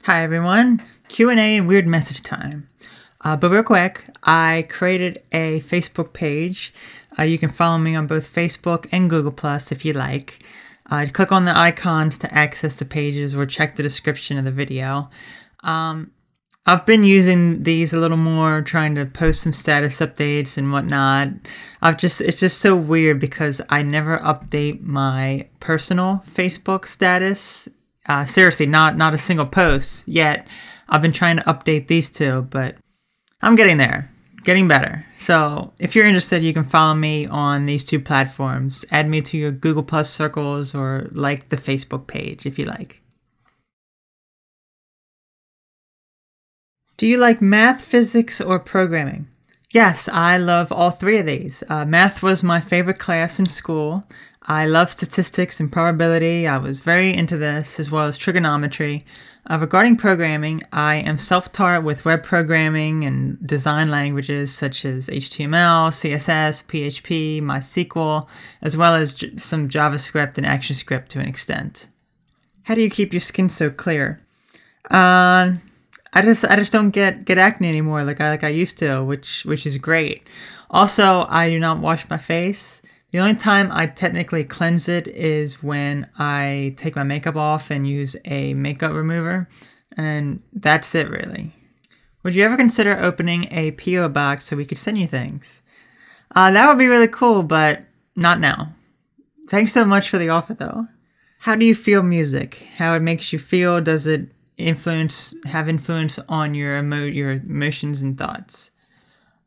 Hi everyone, Q&A and weird message time. But real quick, I created a Facebook page. You can follow me on both Facebook and Google Plus if you like. Click on the icons to access the pages or check the description of the video. I've been using these a little more, trying to post some status updates and whatnot. It's just so weird because I never update my personal Facebook status. Seriously, not a single post yet. I've been trying to update these two, but I'm getting there, getting better. So if you're interested, you can follow me on these two platforms. Add me to your Google Plus circles or like the Facebook page if you like. Do you like math, physics, or programming? Yes, I love all three of these. Math was my favorite class in school. I love statistics and probability. I was very into this, as well as trigonometry. Regarding programming, I am self-taught with web programming and design languages such as HTML, CSS, PHP, MySQL, as well as some JavaScript and ActionScript to an extent. How do you keep your skin so clear? I just don't get acne anymore like I used to, which is great. Also, I do not wash my face. The only time I technically cleanse it is when I take my makeup off and use a makeup remover, and that's it really. Would you ever consider opening a P.O. box so we could send you things? That would be really cool, but not now. Thanks so much for the offer though. How do you feel music? How it makes you feel? Does it have influence on your emotions and thoughts?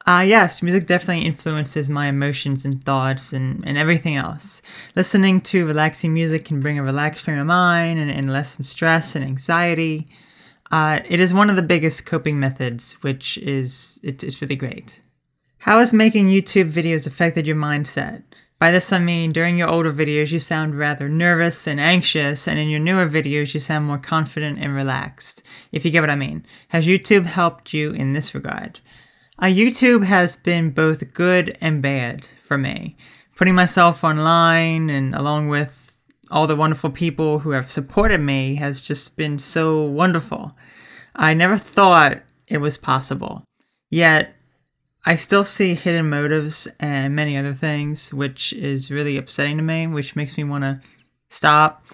Yes, music definitely influences my emotions and thoughts and everything else. Listening to relaxing music can bring a relaxed frame of mind and lessen stress and anxiety. It is one of the biggest coping methods, it's really great. How has making YouTube videos affected your mindset? By this I mean, during your older videos you sound rather nervous and anxious, and in your newer videos you sound more confident and relaxed, if you get what I mean. Has YouTube helped you in this regard? YouTube has been both good and bad for me. Putting myself online and along with all the wonderful people who have supported me has just been so wonderful. I never thought it was possible. Yet, I still see hidden motives and many other things, which is really upsetting to me, which makes me want to stop.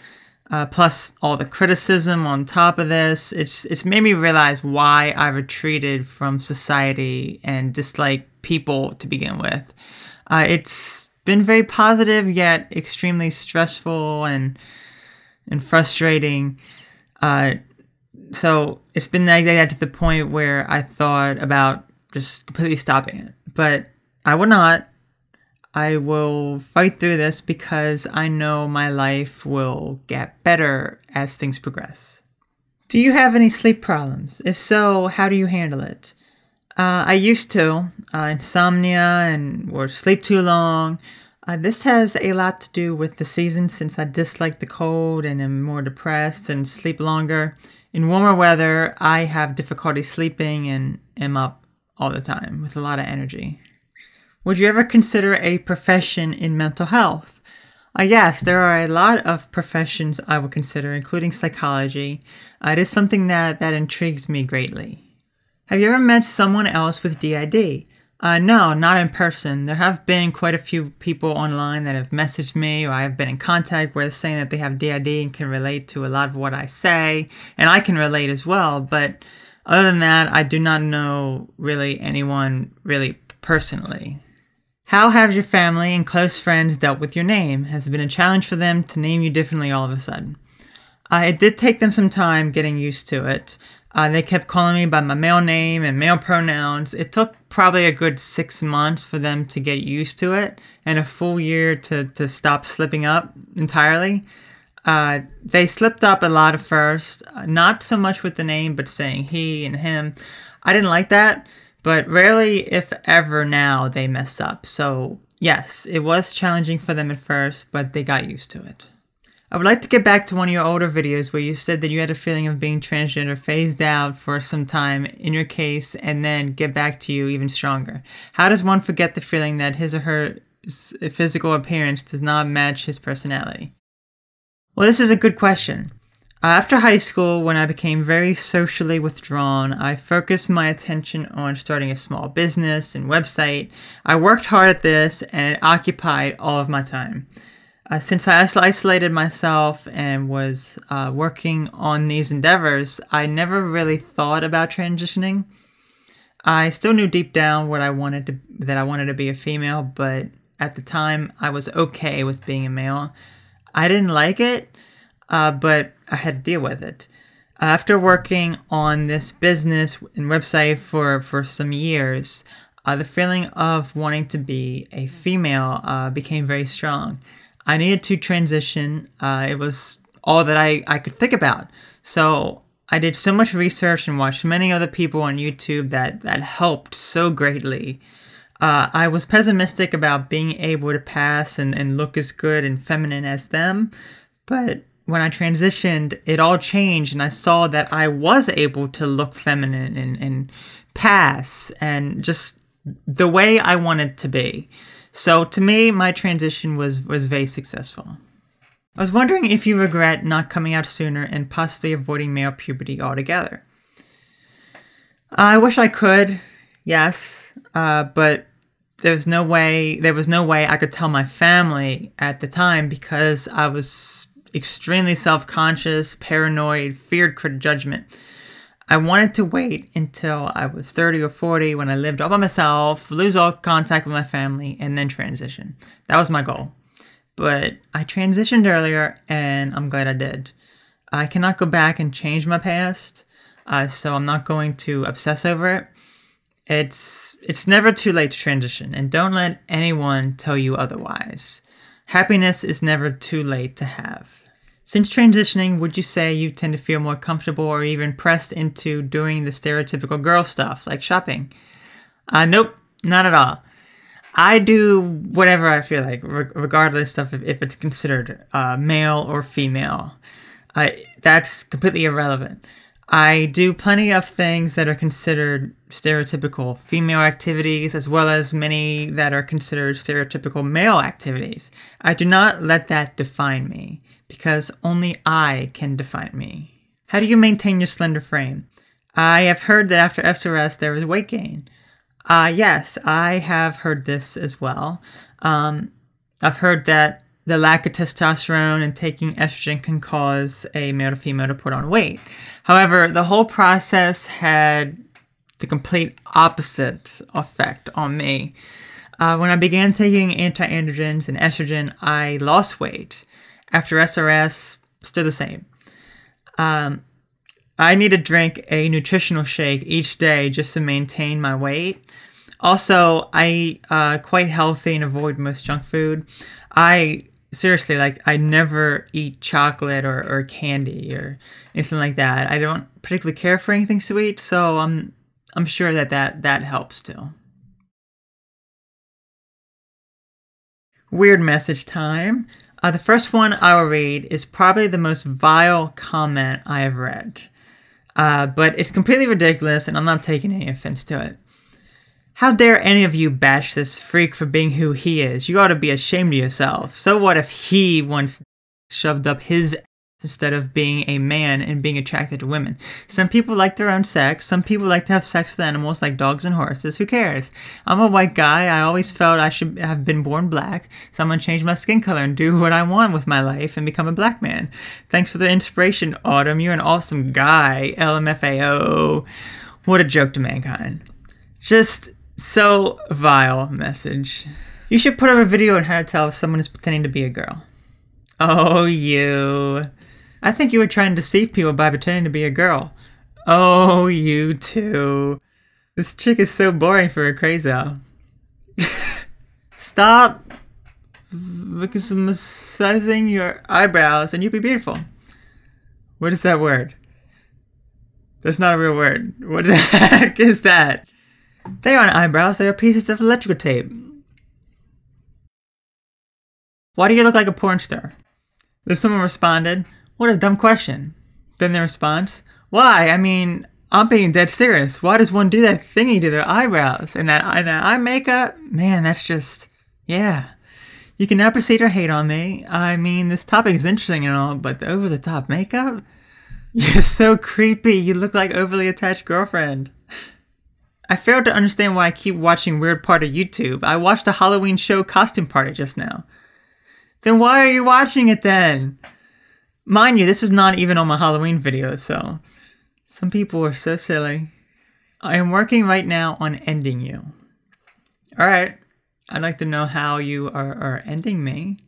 Plus all the criticism on top of this, it's made me realize why I retreated from society and dislike people to begin with. It's been very positive, yet extremely stressful and frustrating. So it's been like that to the point where I thought about just completely stopping it. But I will not. I will fight through this because I know my life will get better as things progress. Do you have any sleep problems? If so, how do you handle it? I used to. Insomnia or sleep too long. This has a lot to do with the season since I dislike the cold and am more depressed and sleep longer. In warmer weather, I have difficulty sleeping and am up all the time with a lot of energy. Would you ever consider a profession in mental health? Yes, there are a lot of professions I would consider, including psychology. It is something that intrigues me greatly. Have you ever met someone else with D.I.D? No, not in person. There have been quite a few people online that have messaged me or I have been in contact with saying that they have D.I.D and can relate to a lot of what I say, and I can relate as well, but other than that, I do not know really anyone really personally. How have your family and close friends dealt with your name? Has it been a challenge for them to name you differently all of a sudden? It did take them some time getting used to it. They kept calling me by my male name and male pronouns. It took probably a good 6 months for them to get used to it and a full year to stop slipping up entirely. They slipped up a lot at first, not so much with the name, but saying he and him. I didn't like that. But rarely, if ever now, they mess up. So yes, it was challenging for them at first, but they got used to it. I would like to get back to one of your older videos where you said that you had a feeling of being transgender phased out for some time in your case and then get back to you even stronger. How does one forget the feeling that his or her physical appearance does not match his personality? Well, this is a good question. After high school, when I became very socially withdrawn, I focused my attention on starting a small business and website. I worked hard at this, and it occupied all of my time. Since I isolated myself and was working on these endeavors, I never really thought about transitioning. I still knew deep down that I wanted to be a female, but at the time I was okay with being a male. I didn't like it, but I had to deal with it. After working on this business and website for some years, the feeling of wanting to be a female became very strong. I needed to transition. It was all that I could think about. So I did so much research and watched many other people on YouTube that helped so greatly. I was pessimistic about being able to pass and look as good and feminine as them. But when I transitioned, it all changed, and I saw that I was able to look feminine and pass and just the way I wanted to be. So to me, my transition was very successful. I was wondering if you regret not coming out sooner and possibly avoiding male puberty altogether. I wish I could, yes, but there was no way I could tell my family at the time because I was extremely self-conscious, paranoid, feared judgment. I wanted to wait until I was 30 or 40 when I lived all by myself, lose all contact with my family, and then transition. That was my goal. But I transitioned earlier, and I'm glad I did. I cannot go back and change my past, so I'm not going to obsess over it. It's never too late to transition, and don't let anyone tell you otherwise. Happiness is never too late to have. Since transitioning, would you say you tend to feel more comfortable or even pressed into doing the stereotypical girl stuff, like shopping? Nope, not at all. I do whatever I feel like, regardless of if it's considered male or female. That's completely irrelevant. I do plenty of things that are considered stereotypical female activities, as well as many that are considered stereotypical male activities. I do not let that define me, because only I can define me. How do you maintain your slender frame? I have heard that after SRS there is weight gain. Yes, I have heard this as well. I've heard that the lack of testosterone and taking estrogen can cause a male to female to put on weight. However, the whole process had the complete opposite effect on me. When I began taking anti-androgens and estrogen, I lost weight. After SRS, still the same. I need to drink a nutritional shake each day just to maintain my weight. Also, I quite healthy and avoid most junk food. Seriously, I never eat chocolate or candy or anything like that. I don't particularly care for anything sweet, so I'm sure that helps too. Weird message time. The first one I will read is probably the most vile comment I have read. But it's completely ridiculous, and I'm not taking any offense to it. How dare any of you bash this freak for being who he is? You ought to be ashamed of yourself. So what if he once shoved up his ass instead of being a man and being attracted to women? Some people like their own sex. Some people like to have sex with animals like dogs and horses. Who cares? I'm a white guy. I always felt I should have been born black. So I'm going to change my skin color and do what I want with my life and become a black man. Thanks for the inspiration, Autumn. You're an awesome guy. LMFAO. What a joke to mankind. Just so vile message. You should put up a video on how to tell if someone is pretending to be a girl. Oh, you. I think you were trying to deceive people by pretending to be a girl. Oh, you too. This chick is so boring for a crazo. Stop massaging your eyebrows and you'll be beautiful. What is that word? That's not a real word. What the heck is that? They aren't eyebrows, they are pieces of electrical tape. Why do you look like a porn star? Then someone responded, what a dumb question. Then the response, why? I mean, I'm being dead serious. Why does one do that thingy to their eyebrows? And that eye makeup? Man, that's just, yeah. You can now proceed or hate on me. I mean, this topic is interesting and all, but the over-the-top makeup? You're so creepy. You look like overly attached girlfriend. I failed to understand why I keep watching weird part of YouTube. I watched a Halloween show costume party just now. Then why are you watching it then? Mind you, this was not even on my Halloween video, so some people are so silly. I am working right now on ending you. Alright, I'd like to know how you are ending me.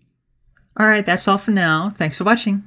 Alright, that's all for now. Thanks for watching.